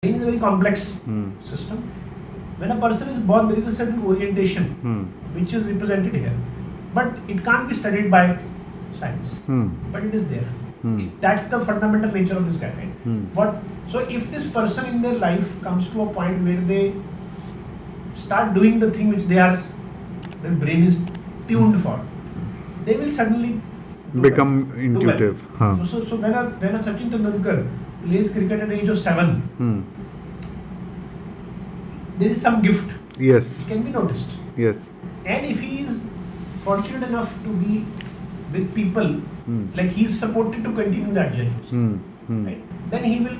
Brain is a very complex system. When a person is born, there is a certain orientation which is represented here, but it can't be studied by science. But it is there. That's the fundamental nature of this guy, right? So if this person in their life comes to a point where they start doing the thing which their brain is tuned for, they will suddenly become intuitive. So when a Sachin Tendulkar plays cricket at the age of 7, there is some gift. Yes. It can be noticed. Yes. And if he is fortunate enough to be with people, like he is supported to continue that journey, right? Then he will,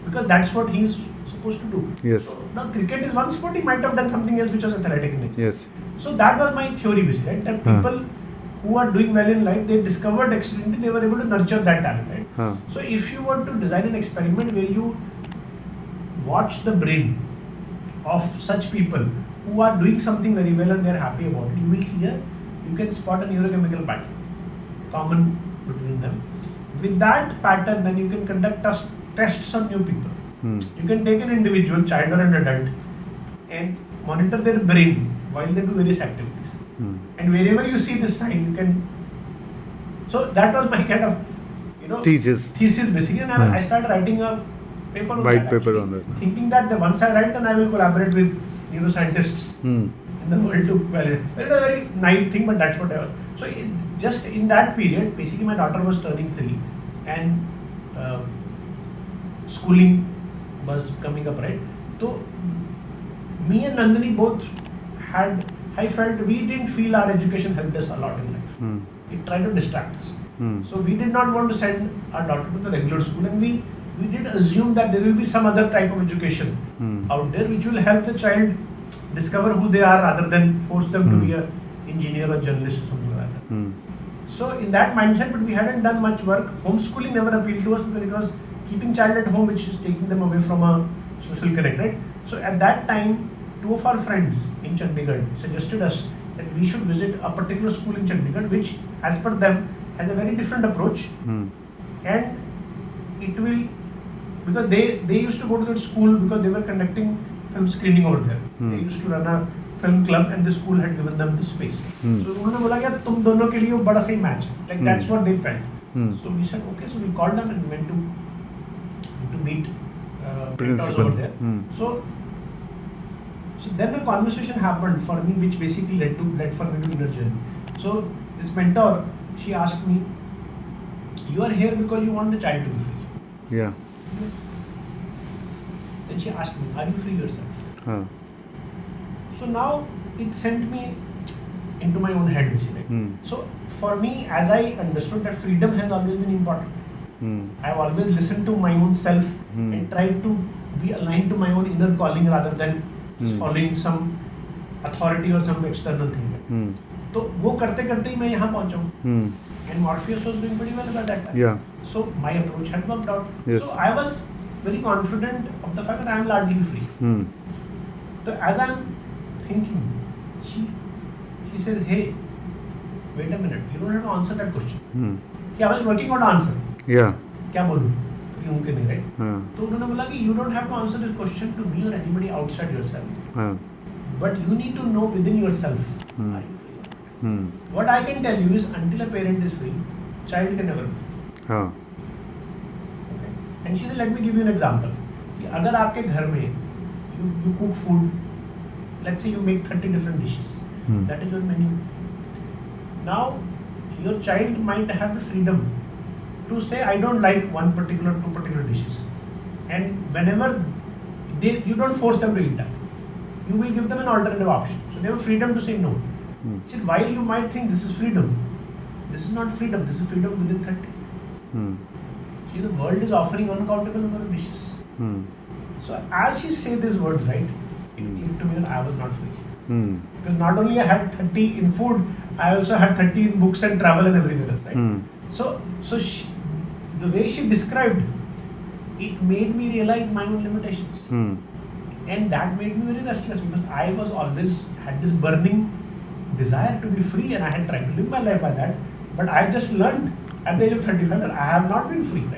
because that's what he is supposed to do. Yes. So now cricket is one sport, he might have done something else which was athletic in nature. Yes. So that was my theory basically, right? That people who are doing well in life, they discovered accidentally, they were able to nurture that talent, right? So if you were to design an experiment where you watch the brain of such people who are doing something very well and they are happy about it, you will see you can spot a neurochemical pattern common between them. With that pattern, then you can conduct tests on new people. You can take an individual, child or an adult, and monitor their brain while they do various activities. And wherever you see this sign, you can. So that was my kind of, thesis basically, and I started writing a paper on white that, paper actually, on that. thinking that once I write, then I will collaborate with neuroscientists in the world to validate. It's a very naive thing, but that's what I was. So just in that period, basically my daughter was turning 3 and schooling was coming up, right? So me and Nandini both I felt we didn't feel our education helped us a lot in life. It tried to distract us. So we did not want to send our daughter to the regular school, and we did assume that there will be some other type of education out there which will help the child discover who they are rather than force them to be an engineer or journalist or something like that. So in that mindset, but we hadn't done much work. Homeschooling never appealed to us because it was keeping child at home, which is taking them away from a social connect, right? So at that time, 2 of our friends in Chandigarh suggested us that we should visit a particular school in Chandigarh, which as per them has a very different approach. And it will, because they used to go to that school because they were conducting film screening over there. They used to run a film club and the school had given them the space. So उन्होंने बोला कि तुम दोनों के लिए वो बड़ा सही match है. Like that's what they felt. So we said okay. So we called them and went to meet mentors over there. So then a conversation happened for me, which basically led for me to inner journey. So this mentor, she asked me, "You are here because you want the child to be free." Yeah. Then she asked me, "Are you free yourself?" So now it sent me into my own head basically. So for me, as I understood that freedom has always been important. I have always listened to my own self and tried to be aligned to my own inner calling rather than just following some authority or some external thing. तो वो करते करते ही मैं यहाँ पहुँचा हूँ. And Morpheus was doing pretty well at that time. Yeah. So my approach had worked out. Yes. So I was very confident of the fact that I am largely free. So as I am thinking, she said, "Hey, wait a minute. You don't have to answer that question." I was working on the answer. Yeah. क्या बोलूँ? Free हूँ कि नहीं, right? तो उन्होंने बोला कि you don't have to answer this question to me or anybody outside yourself. But you need to know within yourself. Are you free? What I can tell you is until a parent is free, child can never be free. Okay. And she said, let me give you an example. कि अगर आपके घर में you cook food, let's say you make 30 different dishes. That is your menu. Now your child might have the freedom to say I don't like two particular dishes, and whenever you don't force them to eat that, you will give them an alternative option. So they have freedom to say no. See, while you might think this is freedom, this is not freedom. This is freedom within 30. See, the world is offering uncountable number of dishes. So as she said these words, right, it clicked to me that I was not free. Because not only I had 30 in food, I also had 30 in books and travel and everything else, right? So the way she described, it made me realize my own limitations. And that made me very restless because I was always had this burning desire to be free and I had tried to live my life by that. But I just learned at the age of 35 that I have not been free, right?